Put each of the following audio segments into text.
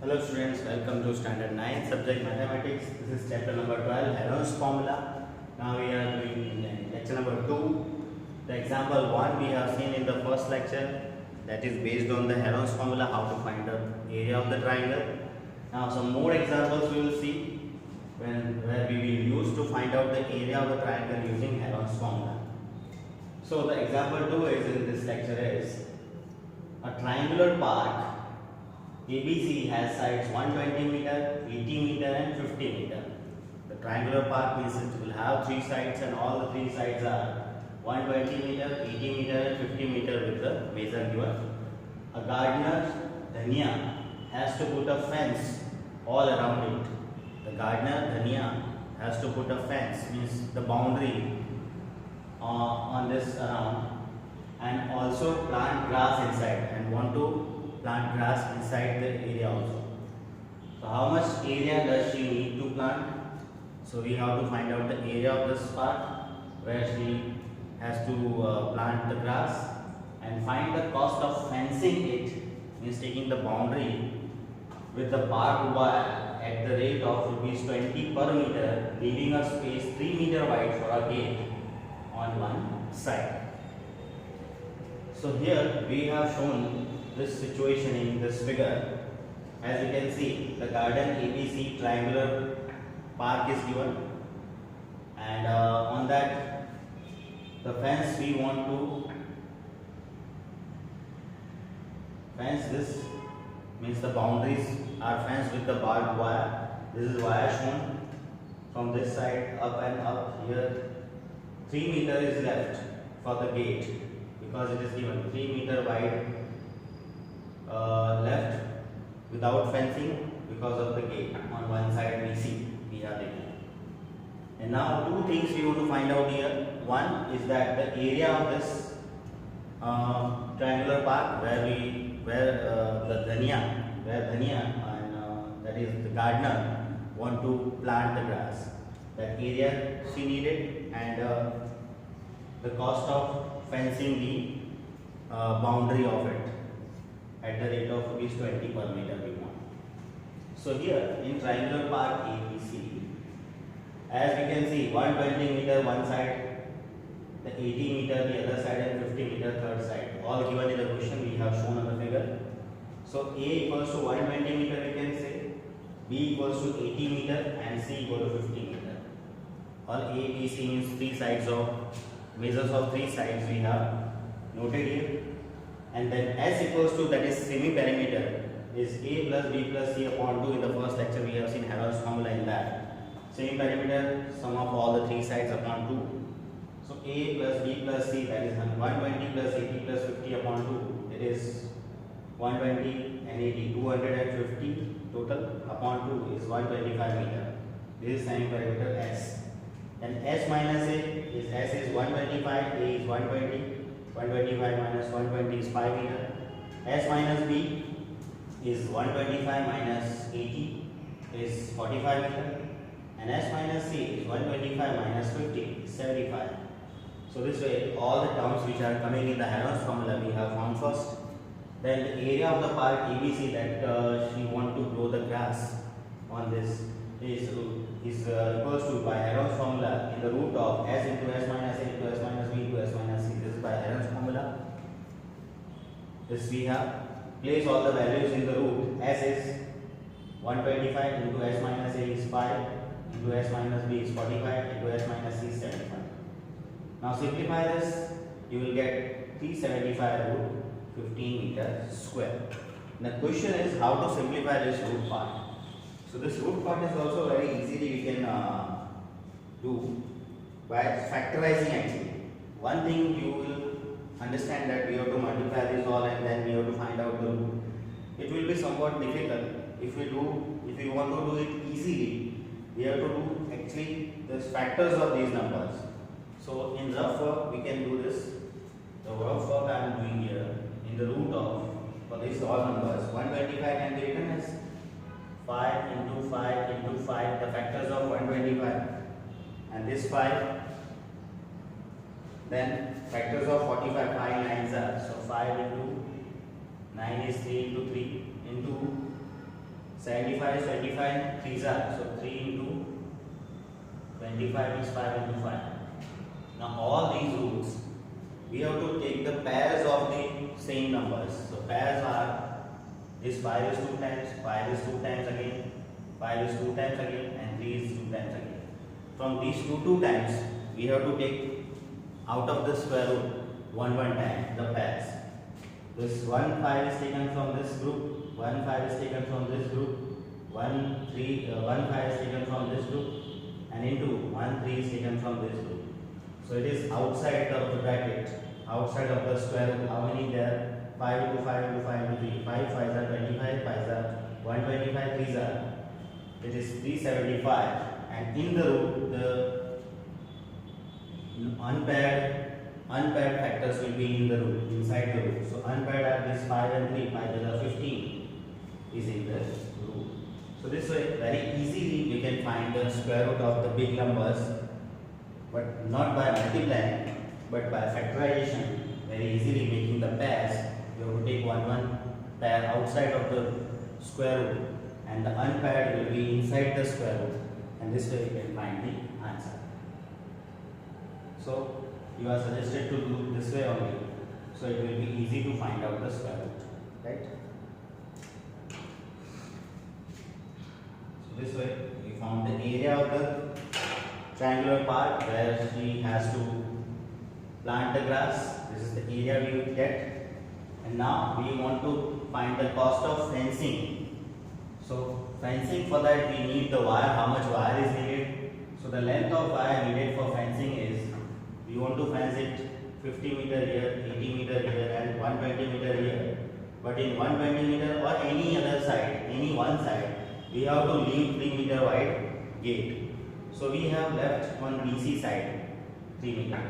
Hello students, welcome to standard 9 subject mathematics. This is chapter number 12, Heron's formula. Now we are doing lecture number 2. The example 1 we have seen in the first lecture, that is based on the Heron's formula, how to find the area of the triangle. Now some more examples we will see where we will use to find out the area of the triangle using Heron's formula. So the example 2 is in this lecture is a triangular park ABC has sides 120 meter, 80 meter and 50 meter. The triangular park means it will have 3 sides and all the 3 sides are 120 meter, 80 meter and 50 meter with the measure given. A gardener, Dhania, has to put a fence all around it. The gardener, Dhania, has to put a fence, means the boundary on this around, and also plant grass inside, and want to plant grass inside the area also. So how much area does she need to plant? So we have to find out the area of this park where she has to plant the grass, and find the cost of fencing it, means taking the boundary with the barbed wire at the rate of rupees 20 per meter, leaving a space 3 meter wide for a gate on one side. So here we have shown this situation in this figure. As you can see, the garden ABC triangular park is given, and on that the fence we want to fence this, means the boundaries are fenced with the barbed wire. This is wire shown from this side up and up. Here 3 meter is left for the gate, because it is given 3 meter wide left without fencing because of the gate on one side we have taken. And now two things we want to find out here. One is that the area of this triangular park where Dhania and that is the gardener want to plant the grass. That area she needed, and the cost of fencing the boundary of it at the rate of rupees 20 per meter we want. So here in triangular park ABC, as we can see, 120 meter one side, the 80 meter the other side, and 50 meter third side, all given in the question we have shown on the figure. So A equals to 120 meter we can say, B equals to 80 meter and C equal to 50 meter. All A, B, C means 3 sides of measures of 3 sides we have noted here. And then S equals to, that is semi-perimeter, is A plus B plus C upon 2. In the first lecture we have seen Heron's formula in that. Semi-perimeter, sum of all the 3 sides upon 2. So A plus B plus C, that is 120 plus 80 plus 50 upon 2. It is 120 and 80, 250 total upon 2 is 125 meter. This is semi-perimeter S. And S minus A is, S is 125, A is 120. 125 minus 120 is 5 meter. S minus B is 125 minus 80 is 45 meter. And S minus C is 125 minus 50 is 75. So this way all the terms which are coming in the Heron's formula we have found first. Then the area of the park ABC that she want to grow the grass on this is equals to, by Heron's formula, in the root of S into S minus A into S minus B into S minus C. This is by Heron's formula. This we have. Place all the values in the root. S is 125 into S minus A is 5 into S minus B is 45 into S minus C is 75. Now simplify this, you will get 375 root 15 meter square. The question is how to simplify this root part. So this root part is also very easily we can do by factorizing actually. One thing you will understand that we have to multiply this all and then we have to find out the root. It will be somewhat difficult. If we want to do it easily, we have to do actually the factors of these numbers. So in rough work we can do this. The rough work I am doing here, in the root of, for these all numbers, 125 can be written as 5 into 5 into 5, the factors of 125, and this 5, then factors of 45, 5 nines are, so 5 into 9 is 3 into 3 into 75 is 25, 3s are, so 3 into 25 is 5 into 5. Now all these roots, we have to take the pairs of the same numbers. So pairs are, this 5 is 2 times, 5 is 2 times again, 5 is 2 times again, and 3 is 2 times again. From these two times, we have to take out of the square root 1 time the pairs. This 1 5 is taken from this group, 1 5 is taken from this group, 1 5 is taken from this group, and into 1 3 is taken from this group. So it is outside of the bracket, outside of the square root. How many there? 5 into 5 into 5 into 3. 5 5s are 25, 5s are 125, 3s are. It is 375, and in the root the unpaired factors will be in the root, inside the root. So unpaired are this 5 and 3, 5 are 15 is in the root. So this way very easily we can find the square root of the big numbers, but not by multiplying, but by factorization. Very easily making the pairs. You have to take one pair outside of the square root, and the unpaired will be inside the square root, and this way you can find the answer. So you are suggested to do this way only, so it will be easy to find out the square root, right? So this way we found the area of the triangular part where she has to plant the grass. This is the area we will get, and now we want to find the cost of fencing. So fencing, for that we need the wire. How much wire is needed? So the length of wire needed for fencing is, we want to fence it 50 meter here, 80 meter here, and 120 meter here. But in 120 meter or any other side, any one side, we have to leave 3 meter wide gate. So we have left one BC side 3 meter.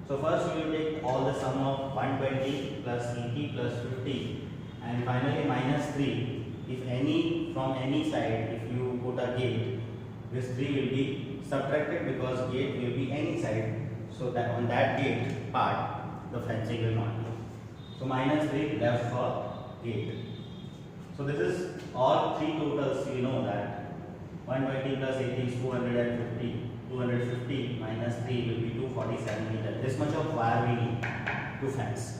So first we will take all the sum of 120 plus 80 plus 50, and finally minus 3. If any, from any side, if you put a gate, this 3 will be subtracted because gate will be any side. So that on that gate part, the fencing will not be. So minus 3 left for gate. So this is all three totals. You know that 120 plus 80 is 250. 250 minus 3 will be 247 meters. This much of wire we need to fence.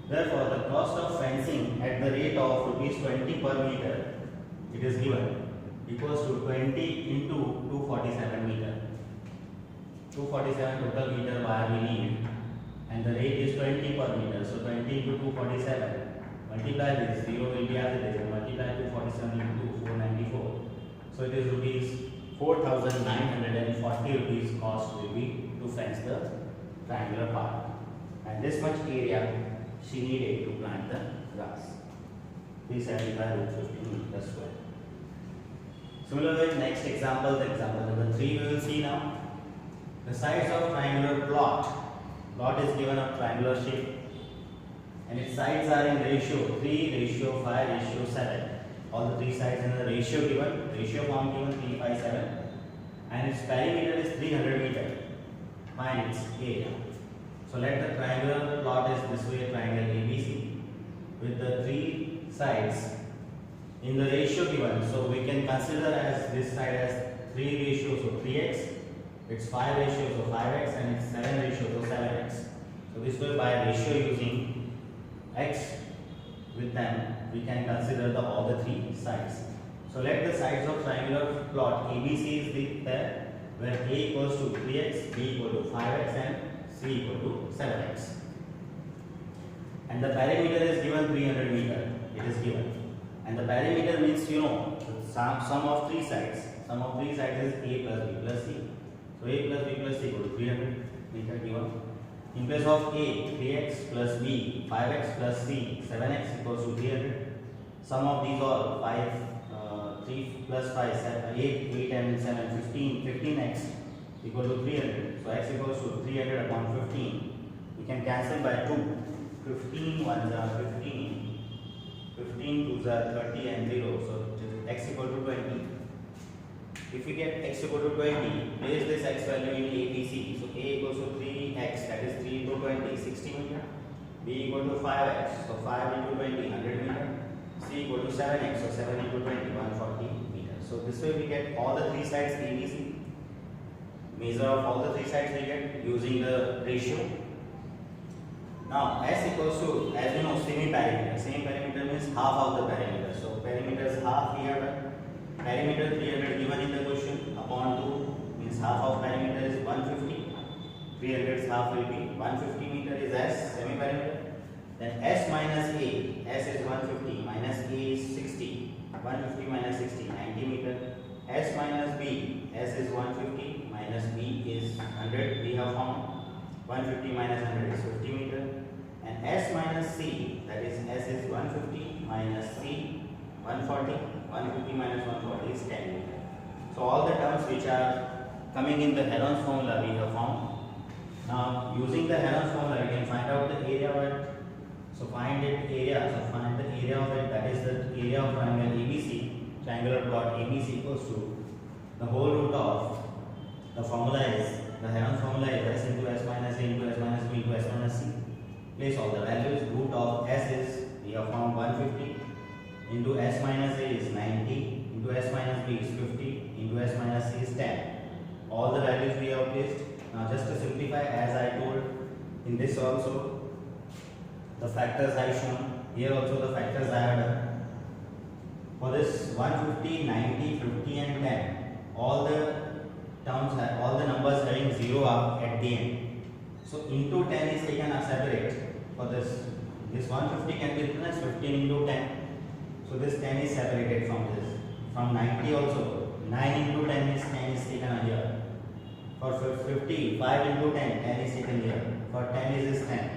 Therefore, the cost of fencing at the rate of ₹20 per meter, it is given, equals to 20 into 247 meter. 247 total meter wire we need, and the rate is 20 per meter. So 20 into 247, multiply this, 0 will be as it is, and multiply 247 into 494. So it is ₹4,940 cost will be to fence the triangular part, and this much area she needed to plant the grass. 375 √15 meters square. Similarly, next example, the example number 3 we will see now. The sides of triangular plot. Plot is given of triangular shape, and its sides are in ratio 3:5:7. All the three sides in the ratio given, ratio form given 3:5:7, and its perimeter is 300 meter. Find its area. So let the triangular plot is this way, triangle ABC, with the three sides in the ratio given. So we can consider as this side as 3 ratio, so 3x, it's 5 ratio, so 5x, and it's 7 ratio, so 7x. So this way, by ratio using x with them, we can consider all the three sides. So let the sides of triangular plot ABC is the pair where A equals to 3x, B equal to 5x, and C equal to 7x. And the perimeter is given 300 meter. It is given. And the perimeter means, you know, the sum of three sides. Sum of three sides is A plus B plus C. So A plus B plus C equal to 300 meter given. In place of A, 3x plus B, 5x plus C, 7x equals to 300. Sum of these all, 3 plus 5, 8, 8 and 7, 15, 15x equal to 300. So x equals to 300 upon 15. We can cancel by 2. 15 1s are 15. 15 2s are 30 and 0. So x equal to 20. If we get x equal to 20, place this x value in ABC. So A equals to 3x, that is 3 into 20, 60 meter. B equal to 5x, so 5 into 20, 100 meter. C C equal to 7x, so 7 into 20, 140 meters. So this way we get all the three sides ABC. Measure of all the three sides we get using the ratio. Now S equals to, as you know, semi-perimeter. Semi-perimeter means half of the perimeter. So perimeter is half we have done. Perimeter 300 given in the question upon 2 means half of perimeter is 150. 300's half will be 150 meter is S, semi-perimeter. Then S minus A, S is 150 minus A is 60. 150 minus 60, 90 meter. S minus B, S is 150 minus B is 100 we have found. 150 minus 100 is 50 meter. And S minus C, that is S is 150 minus C 140. 150 minus 140 is 10 meter. So all the terms which are coming in the Heron's formula we have found. Now using the Heron's formula we can find out the area of it. So find it area. So find the area of it, that is the area of triangle ABC. Triangular plot ABC equals to the whole root of the formula is, the Heron's formula is S into S minus A into S minus B into S minus C. Place all the values. Root of S is, we have found 150 into S minus A is 90 into S minus B is 50 into S minus C is 10. All the values we have placed. Now just to simplify, as I told in this also, the factors I shown, here also the factors I have done. For this 150, 90, 50 and 10, all the terms, all the numbers having 0 are at the end. So into 10 is taken as separate. For this 150 can be written as 15 into 10. So this 10 is separated from this. From 90 also, 9 into 10 is taken here. For 50, 5 into 10, 10 is taken here. For 10 is 10.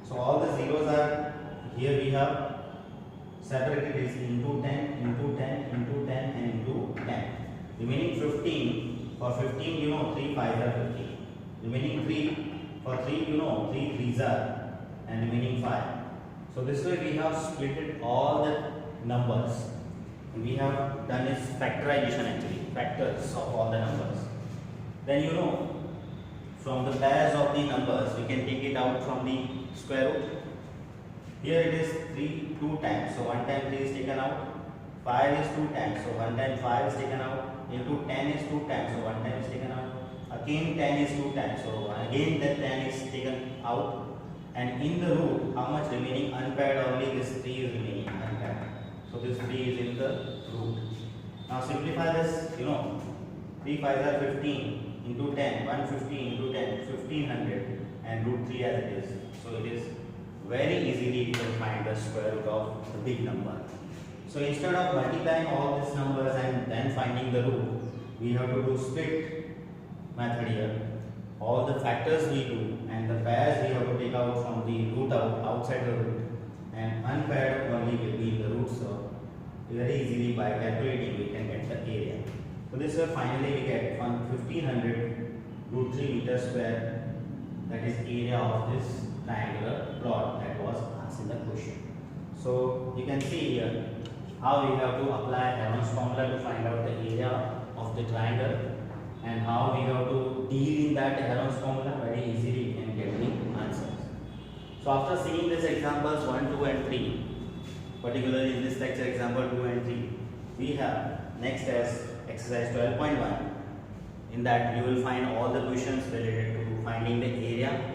So all the zeros are here we have separated is into 10, into 10, into 10 and into 10. Remaining 15, for 15 you know 3 5s are 15. Remaining 3, for 3 you know 3 3s are, and remaining 5. So this way we have splitted all the numbers. We have done is factorization actually, factors of all the numbers. Then you know from the pairs of the numbers we can take it out from the square root. Here it is 3 2 times, so 1 time 3 is taken out. 5 is 2 times, so 1 time 5 is taken out. Into 10 is 2 times, so 1 time is taken out. Again 10 is 2 times, so again that 10 is taken out. And in the root, how much remaining unpaired? Only this 3 is remaining unpaired. So this 3 is in the root. Now simplify this, you know, 3 5s are 15 into 10, 150 into 10, 1500 and root 3 as it is. So it is very easily you can find the square root of the big number. So instead of multiplying all these numbers and then finding the root, we have to do split method here. All the factors we do and the pairs we have to take out from the root outside the root, and unpaired only will be in the root. So very easily by calculating we can get the area. So this way finally we get 1500 root 3 meter square, that is area of this triangular plot that was asked in the question. So you can see here how we have to apply Heron's formula to find out the area of the triangle, and how we have to deal in that Heron's formula. Very easily we can get the answers. So after seeing these examples 1, 2 and 3, particularly in this lecture example 2 and 3, we have next as exercise 12.1. In that you will find all the questions related to finding the area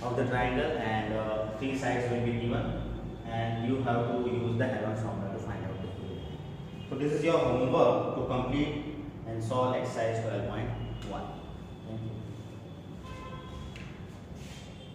of the triangle, and 3 sides will be given, and you have to use the Heron's formula to find out the area. So this is your homework to complete and solve exercise 12.1. Thank you.